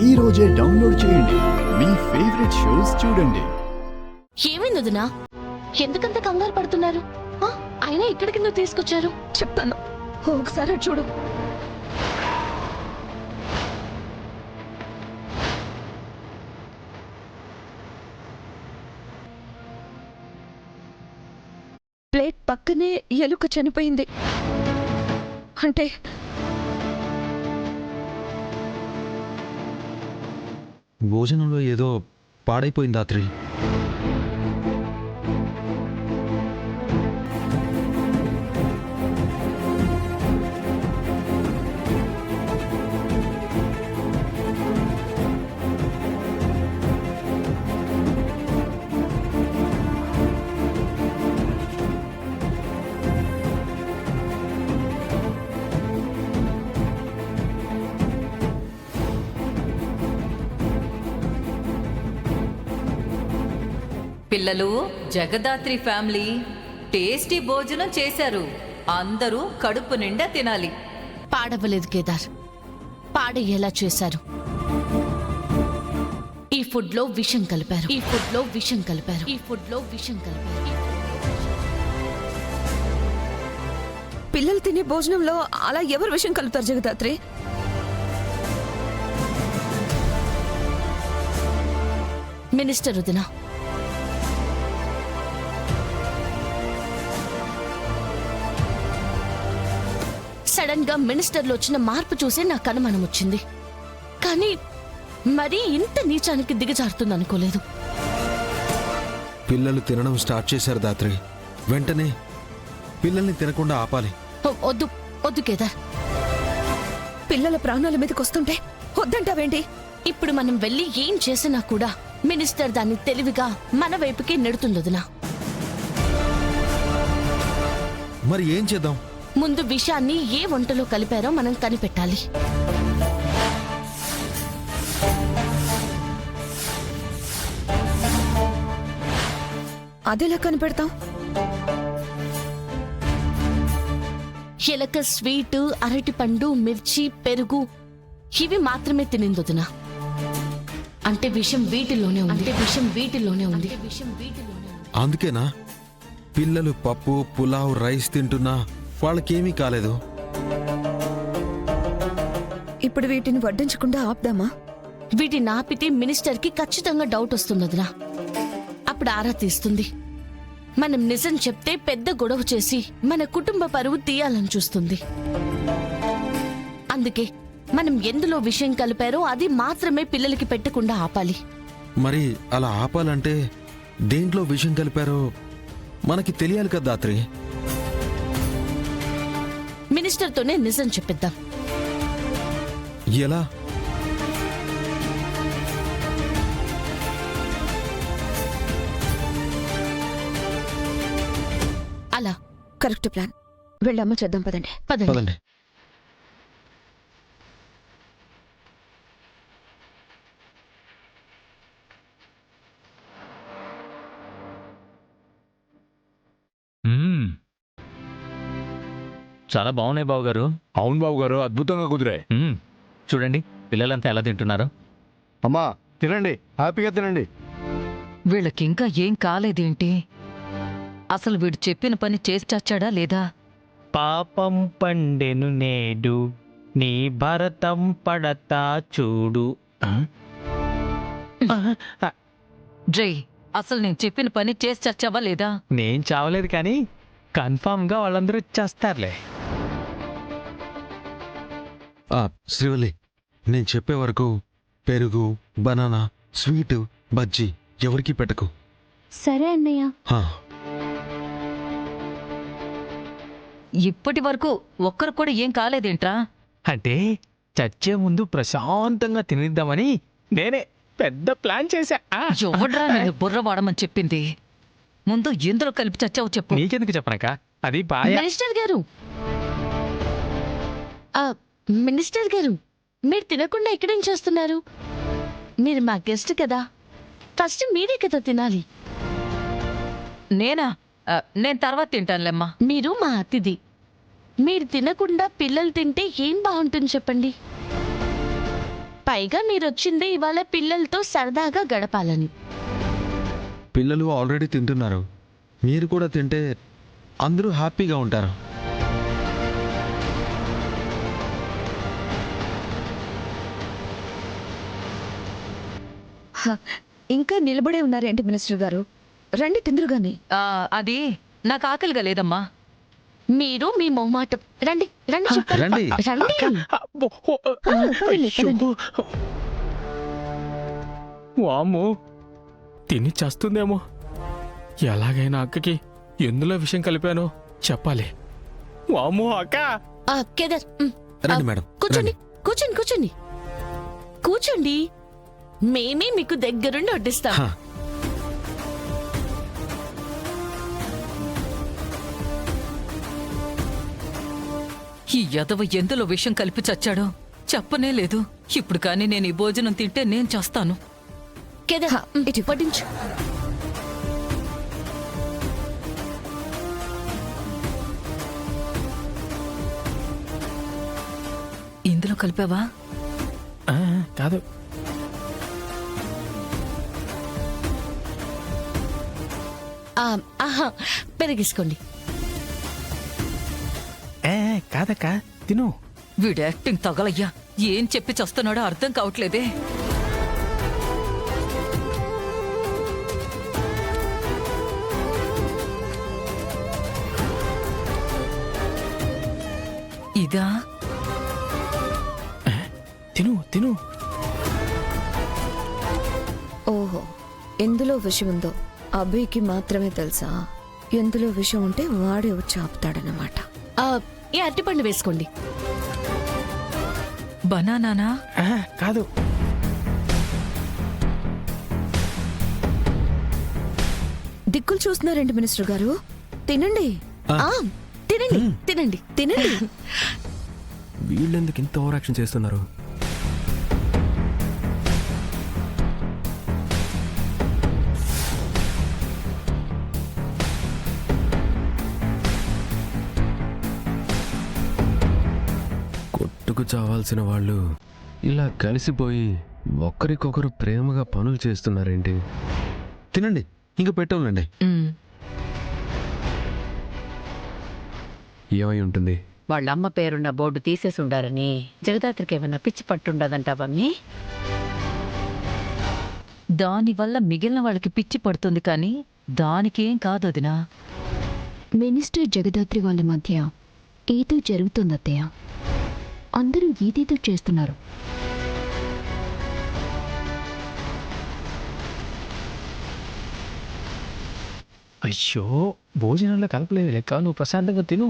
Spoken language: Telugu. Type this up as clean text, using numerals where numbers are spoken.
ఈ రోజే డౌన్లోడ్ చేయండి. మీ ఫేవరెట్ షోస్ చూడండి. ఏమైంది వదినా? ఎందుకంత కంగారు పడుతున్నారు? అయినా ఇక్కడికి నువ్వు తీసుకొచ్చారు? చెప్తాను, ఒకసారి చూడు. ప్లేట్ పక్కనే ఎలుక చనిపోయింది. అంటే భోజనంలో ఏదో పాడైపోయింది రాత్రి. పిల్లలు, జగదాత్రి ఫ్యామిలీ టేస్టీ భోజనం చేశారు. అందరూ కడుపు నిండా తినాలి. పాడవలేదు కేదార్, పాడయ్యేలా చేశారు. ఈ ఫుడ్ లో విషం కలిపారు. పిల్లలు తినే భోజనంలో అలా ఎవరు విషయం కలుపుతారు జగదాత్రి? మినిస్టర్ వదినా, సడన్ గా మినిస్టర్లో వచ్చిన మార్పు చూసి నాకు అనుమానం వచ్చింది. కానీ మరీ ఇంత నీచానికి దిగజారుతుంది అనుకోలేదు. పిల్లలు తినడం స్టార్ట్ చేశారు దాత్రి. వెంటనే పిల్లల్ని తినకుండా ఆపాలి. వద్దు వద్దు కేదార్, పిల్లల ప్రాణాల మీదకి వస్తుంటే వద్దంటావేంటి? ఇప్పుడు మనం వెళ్ళి ఏం చేసినా కూడా మినిస్టర్ దాన్ని తెలివిగా మన వైపుకే నెడుతుంది వదినా. మరి ఏం చేద్దాం? ముందు విషయాన్ని ఏ వంటలో కలిపారో మనం కనిపెట్టాలి. అదెలా కనిపెడతాం? ఎలక స్వీట్, అరటిపండు, మిర్చి, పెరుగు ఇవి మాత్రమే తినిందొదినా. అంటే విషయం వీటిలోనే ఉంది. అందుకేనా పిల్లలు పప్పు, పులావ్, రైస్ తింటున్నా వాళ్ళకేమీ కాలేదు? ఇప్పుడు వీటిని వడ్డించకుండా ఆపుదామా? వీటిని ఆపితే మినిస్టర్ కి ఖచ్చితంగా డౌట్ వస్తున్నదినా. అప్పుడు ఆరా తీస్తుంది. మనం నిజం చెప్తే పెద్ద గొడవ చేసి మన కుటుంబ పరువు తీయాలని చూస్తుంది. అందుకే మనం ఎందులో విషయం కలిపారో అది మాత్రమే పిల్లలకి పెట్టకుండా ఆపాలి. మరి అలా ఆపాలంటే దేంట్లో విషయం కలిపారో మనకి తెలియాలి కదా దాత్రి. మినిస్టర్తోనే నిజం చెప్పిద్దాం. ఎలా? అలా. Correct plan. వెళ్ళమ్మ చేద్దాం, పదండి. పదండి. చాలా బాగున్నాయి బావగారు. అవును బాబుగారు, అద్భుతంగా కుదిరాయి. చూడండి పిల్లలంతా ఎలా తింటున్నారు. అమ్మా తినండి, హ్యాపీగా తినండి. వీళ్ళకింకా ఏం కాలేదేంటి? అసలు వీడు చెప్పిన పని చేసి చచ్చాడా లేదా? పాపం పండెను నేడు, నీ భరతం పడతా చూడు. జై, అసలు నేను చెప్పిన పని చేసి చచ్చావా లేదా? నేను చావలేదు కానీ కన్ఫామ్ గా వాళ్ళందరూ చేస్తారులే. శ్రీవల్లి, నేను చెప్పే వరకు పెరుగు, బనానా, స్వీటు, బజ్జీ ఎవరికి పెట్టకు. సరే అన్నయ్య. ఇప్పటి వరకు ఒక్కరు కూడా ఏం కాలేదేంట్రా? అంటే చచ్చే ముందు ప్రశాంతంగా తినిద్దామని నేనే పెద్ద ప్లాన్ చేశా. ఎవడ్రా నేను బుర్ర వాడమని చెప్పింది? ముందు ఎందులో కలిపి చచ్చావు చెప్పు. నీకెందుకు చెప్పనక, అది బాయ్. మినిస్టర్ గారు మీరు తినకుండా ఇక్కడేం చేస్తున్నారు? మీరు మా గెస్ట్ కదా, ఫస్ట్ మీరే కదా తినాలి. నేనా? నేను తర్వాత తింటానులేమ్మా. మీరు మా అతిథి. మీరు తినకుండా పిల్లలు తింటే ఏం బాగుంటుంది చెప్పండి. పైగా మీరొచ్చిందే ఇవాళ పిల్లలతో సరదాగా గడపాలని. పిల్లలు ఆల్రెడీ తింటున్నారు, మీరు కూడా తింటే అందరూ హ్యాపీగా ఉంటారు. ఇంకా నిలబడే ఉన్నారేంటి మినిస్టర్ గారు? రండి తిందురుగాని. అది నాకు ఆకలిగా లేదమ్మా. మీరు మీ మొహమాటం. రండి రండి చెప్తాను. రండి. రండి. అబ్బో, అయ్యో. వామ్మో, తిని చస్తుందేమో. ఎలాగైనా అక్కకి ఎందులో విషయం కలిపానో చెప్పాలి. వామ్మో అక్క. కేదార్, రండి మేడం, కూర్చోండి రండి. కూర్చోండి కూర్చోండి కూర్చోండి. మేమే మీకు దగ్గరుండి వడ్డిస్తాం. హా, ఈ యదవ ఎందులో విషం కలిపి చచ్చాడో చెప్పనే లేదు. ఇప్పుడు కానీ నేను ఈ భోజనం తింటే నేను చేస్తాను. కేదార్, ఇటు వడ్డించు. ఇందులో కలిపావా? కాదు, పెరిగేసుకోండి. కాదక్క, తిను. వీడు యాక్టింగ్ తగలయ్యా. ఏం చెప్పి చస్తున్నాడో అర్థం కావట్లేదే. ఇదా? తిను తిను. ఓహో, ఎందులో విషం ఉందో అభికి మాత్రమే తెలుసా? ఎందులో విషం ఉంటే వాడే వచ్చి ఆపుతాడనమాట. ఈ అరటిపండు వేసుకోండి. బనానానా? కాదు, దిక్కులు చూస్తున్నారేంటి మినిస్టర్ గారు? తినండి. ఆ, తినండి తినండి తినండి. వీళ్ళెందుకు ఇంత ఓవర్ యాక్షన్ చేస్తున్నారు? కొట్టుకు చావాల్సిన వాళ్ళు ఇలా కలిసిపోయి ఒకరికొకరు ప్రేమగా పనులు చేస్తున్నారేంటి? తినండి, ఇంకా పెట్టండి. ఉమ్. ఏమై ఉంటుంది? వాళ్ళ అమ్మ పేరున్న బోర్డు తీసేసి ఉండారని జగదాత్రికి ఏమన్నా పిచ్చి పట్టుండదంటావమ్మి? దానివల్ల మిగిలిన వాళ్ళకి పిచ్చి పడుతుంది కానీ దానికేం కాదు వదినా. మినిస్టర్ జగదాత్రి వాళ్ళ మధ్య ఏదో జరుగుతుందత్తయ్య. అందరూ ఏదేదో చేస్తున్నారు. అయ్యో, భోజనంలో కలపలేదు లెక్క. నువ్వు ప్రశాంతంగా తిను.